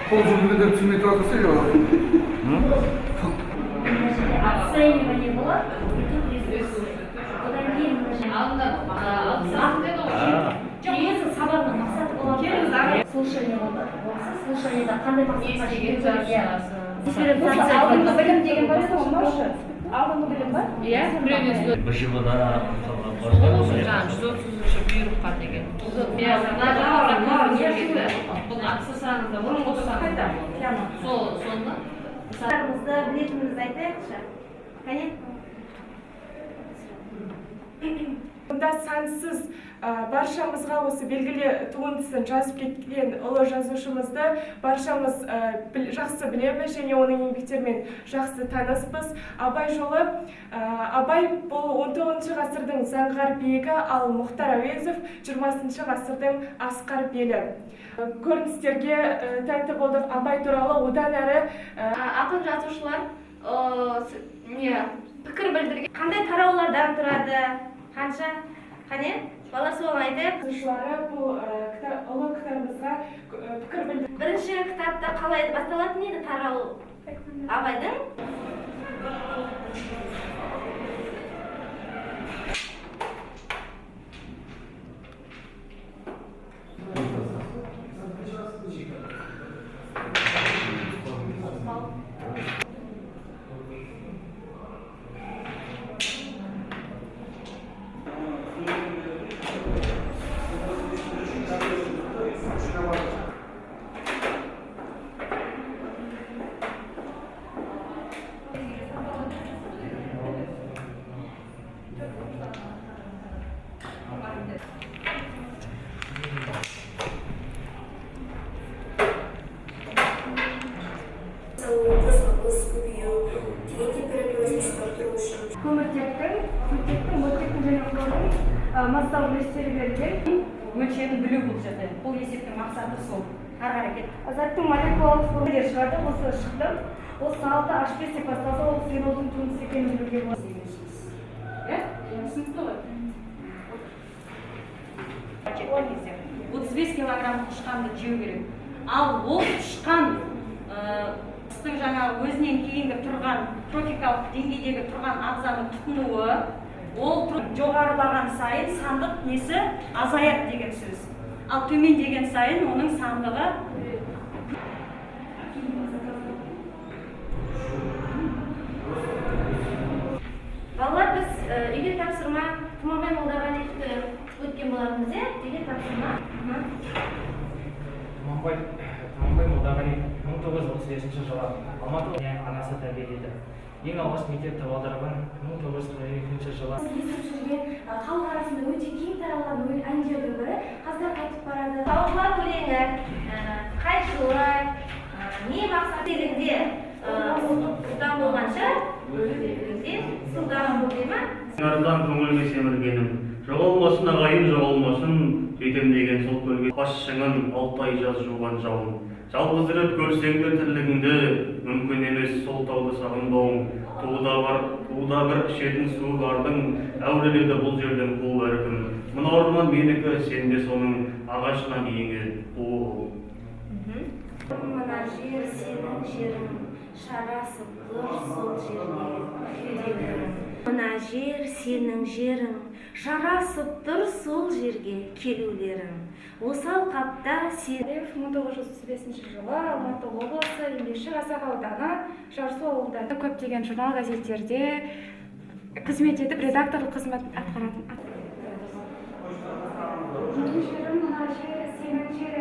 қол жүгіргендер түсінбей тұрады ғой. Оценивание болады, и тут результат. Одан кейін жоқ, өзі сабағының мақсаты болады. Слушание болады. Слушаниеда қандай мақсатқа дифференциация. Алдыңғы білім деген бар еді ғой, Маша? Алдыңғы білім бар? Иә, біреуіңіз БЖВ-да бұйрыққа деген. Бұл аксессуарыңызда бұрын отырсаңыз сонда білетінімізді айтайықшы. Кәне? Мұнда сансыз баршамызға осы белгілі туындысын жазып кеткен ұлы жазушымызды баршамыз жақсы білеміз және оның еңбектерімен жақсы таныспыз. Абай жолы, Абай бұл 19 ғасырдың заңғар биігі, ал Мұхтар Әуезов 20 ғасырдың асқар белі. Көріністерге тәнті болдық. Абай туралы одан әрі Ақын жазушылар пікір білдірген. Қандай тараулардан тұрады? Қанша? Қане? Бала соны айтайық. жазушылары бұл ұлы кітабымызға пікір білдірген. Бірінші кітапта қалай басталатын еді тарау? Абайдың? Көміртектің және хлордың массалық үлестері берілген мөлшерін білу бұл жерде. Бұл есептің мақсаты сол. Ары қарай кет. Заттың молекулалық формулалар шығарды, осы шықты. Осы 6H5 деп басталса, ол фенолдың туындысы екенін білуге болады. Иә? Түсінікті ғой. 35 килограмм тышқанды жеу керек. Ал ол тышқан жаңағы өзінен кейінгі тұрған трофикалық деңгейдегі тұрған ағзаны тұтынуы, ол жоғарылаған сайын сандық несі азаяды деген сөз. Ал төмен деген сайын оның сандығы Балалар, біз үйге тапсырма Тұманбай Молдағалиевті өткен болатынбыз, иә? Үйге тапсырма. Тұманбай Молдағалиев 1935 жылы Алматы анасы тәрбиеледі. Ең алғаш мектеп табалдырығын 1942 жылы. Жүрген халық арасында өте кең таралған әндердің бірі қазір қайтып барады. Таулар өлеңі қай жылы, не мақсат дегенде ұлттан болғанша сұлтан болды ма? Нардан көңілге семіргенім, жоғалмасын ағайын, жоғалмасын жетем деген сол көлге бас шыңын алтай жаз жуған жауын. Жалғыз рет көрсең де тірлігіңді, мүмкін емес сол тауды сағынбауың. Туыда бір ішетін суы бардың, әуреледі бұл жерден қу бәркім. Мына орман менікі, сен де соның ағашына кейінгі қуы. Мына жер сенің жерің, шарасып тұр сол жерге келулерің. Мына жер сенің жерің, жарасып тұр сол жерге келулерің. Осы алқапта сен 1935 жылы Алматы облысы Еңбекші Қазақ ауданы Жарсу ауылында көптеген журнал газеттерде қызмет етіп редакторлық қызмет атқаратын.